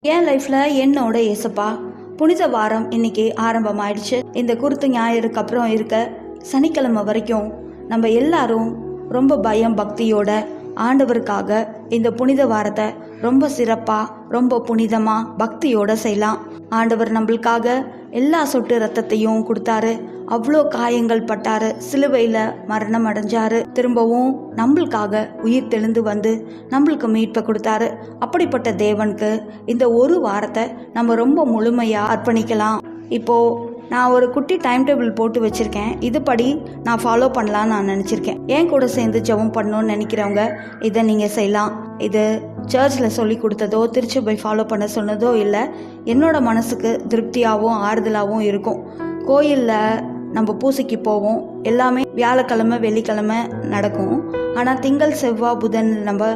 என் லைஃப்பில் என்னோட ஏசப்பா புனித வாரம் இன்னைக்கு ஆரம்பமாயிடுச்சு. இந்த குருத்து ஞாயிறுக்கு அப்புறம் இருக்க சனிக்கிழமை வரைக்கும் நம்ம எல்லாரும் ரொம்ப பயம் பக்தியோட ஆண்டவருக்காக இந்த புனித வாரத்தை ரொம்ப சிறப்பாக ரொம்ப புனிதமாக பக்தியோட செய்யலாம். ஆண்டவர் நம்மளுக்காக எல்லா சொட்டு ரத்தத்தையும் கொடுத்தாரு, அவ்வளோ காயங்கள் பட்டாரு, சிலுவையில் மரணம் அடைஞ்சாரு, திரும்பவும் நம்மளுக்காக உயிர் தெளிந்து வந்து நம்மளுக்கு மீட்பை கொடுத்தாரு. அப்படிப்பட்ட தேவனுக்கு இந்த ஒரு வாரத்தை நம்ம ரொம்ப முழுமையாக அர்ப்பணிக்கலாம். இப்போது நான் ஒரு குட்டி டைம் டேபிள் போட்டு வச்சுருக்கேன். இதுபடி நான் ஃபாலோ பண்ணலான்னு நான் நினச்சிருக்கேன். என் கூட சேர்ந்து ஜெபம் பண்ணணும்னு நினைக்கிறவங்க இதை நீங்கள் செய்யலாம். இது சர்ச்சில் சொல்லி கொடுத்ததோ திருச்சபை ஃபாலோ பண்ண சொன்னதோ இல்லை, என்னோட மனசுக்கு திருப்தியாகவும் ஆறுதலாகவும் இருக்கும். கோயிலில் நம்ம பூசைக்கு போவோம், எல்லாமே வியாழக்கிழமை வெள்ளிக்கிழமை நடக்கும். ஆனால் திங்கள் செவ்வாய் புதன் நம்ம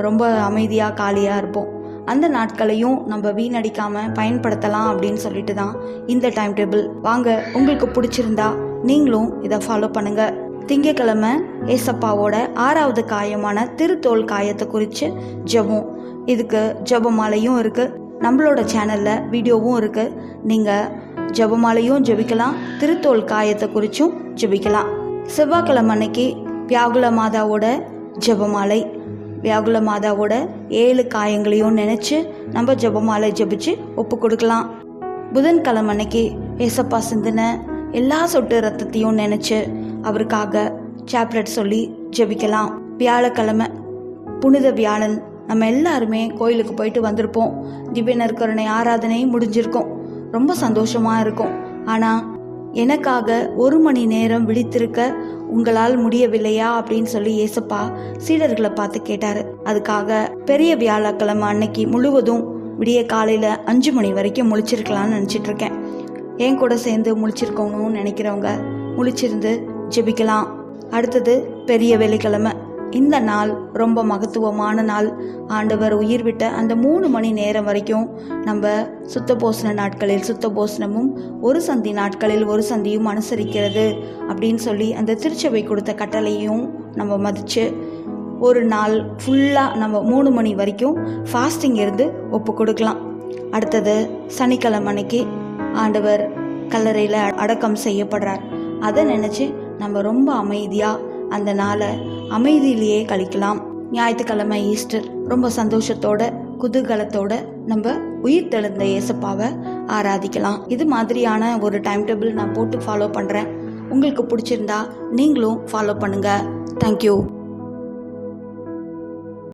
ரொம்ப அமைதியாக காலியாக இருப்போம். அந்த நாட்களையும் நம்ம வீணடிக்காமல் பயன்படுத்தலாம் அப்படின்னு சொல்லிட்டு தான் இந்த டைம் டேபிள். வாங்க, உங்களுக்கு பிடிச்சிருந்தா நீங்களும் இதை ஃபாலோ பண்ணுங்கள். திங்கக்கிழமை ஏசப்பாவோட 6வது காயமான திருத்தோல் காயத்தை குறித்து ஜெபம். இதுக்கு ஜெபமாலையும் இருக்குது, நம்மளோட சேனலில் வீடியோவும் இருக்குது. நீங்கள் ஜெபமாலையும் ஜெபிக்கலாம், திருத்தோல் காயத்தை குறித்தும் ஜெபிக்கலாம். செவ்வாய்க்கிழமை அன்னைக்கு வியாகுல மாதாவோட ஜெபமாலை, வியாகுல மாதாவோட 7 காயங்களையும் நினச்சி நம்ம ஜெபமாலை ஜெபிச்சு ஒப்பு கொடுக்கலாம். புதன்கிழமை அன்னைக்கு ஏசப்பா சிந்தின எல்லா சொட்டு ரத்தத்தையும் நினச்சி அவருக்காக சாப்லெட் சொல்லி ஜெபிக்கலாம். வியாழக்கிழமை புனித வியாழன், நம்ம எல்லாருமே கோயிலுக்கு போயிட்டு வந்திருப்போம். திவ்ய நற்கருணை ஆராதனை முடிஞ்சிருக்கும், ரொம்ப சந்தோஷமாக இருக்கும். ஆனால் எனக்காக 1 மணி நேரம் விழித்திருக்க உங்களால் முடியவில்லையா அப்படின்னு சொல்லி ஏசப்பா சீடர்களை பார்த்து கேட்டாரு. அதுக்காக பெரிய வியாழக்கிழமை அன்னைக்கு முழுவதும் விடிய காலையில் 5 மணி வரைக்கும் முழிச்சிருக்கலாம்னு நினச்சிட்டு இருக்கேன். என் கூட சேர்ந்து முழிச்சிருக்கணும்னு நினைக்கிறவங்க முழிச்சிருந்து ஜெபிக்கலாம். அடுத்தது பெரிய வெள்ளிக்கிழமை. இந்த நாள் ரொம்ப மகத்துவமான நாள். ஆண்டவர் உயிர் விட்ட அந்த 3 மணி நேரம் வரைக்கும் நம்ம சுத்த போசன நாட்களில் சுத்த போசனமும் ஒரு சந்தி நாட்களில் ஒரு சந்தியும் அனுசரிக்கிறது அப்படின்னு சொல்லி அந்த திருச்சபை கொடுத்த கட்டளையும் நம்ம மதித்து ஒரு நாள் ஃபுல்லாக நம்ம 3 மணி வரைக்கும் ஃபாஸ்டிங் இருந்து ஒப்பு கொடுக்கலாம். அடுத்தது சனிக்கிழமை அன்னைக்கு ஆண்டவர் கல்லறையில் அடக்கம் செய்யப்படுறார். அதை நினச்சி நம்ம ரொம்ப அமைதியாக அந்த நாளை அமைதியிலேயே கழிக்கலாம். ஞாயிற்றுக்கிழமை ஈஸ்டர், ரொம்ப சந்தோஷத்தோட குதூகலத்தோட நம்ம உயிர் தெழுந்த ஏசப்பாவை ஆராதிக்கலாம். இது மாதிரியான ஒரு டைம் டேபிள் நான் போட்டு ஃபாலோ பண்ணுறேன். உங்களுக்கு பிடிச்சிருந்தா நீங்களும் ஃபாலோ பண்ணுங்கள். தேங்க்யூ.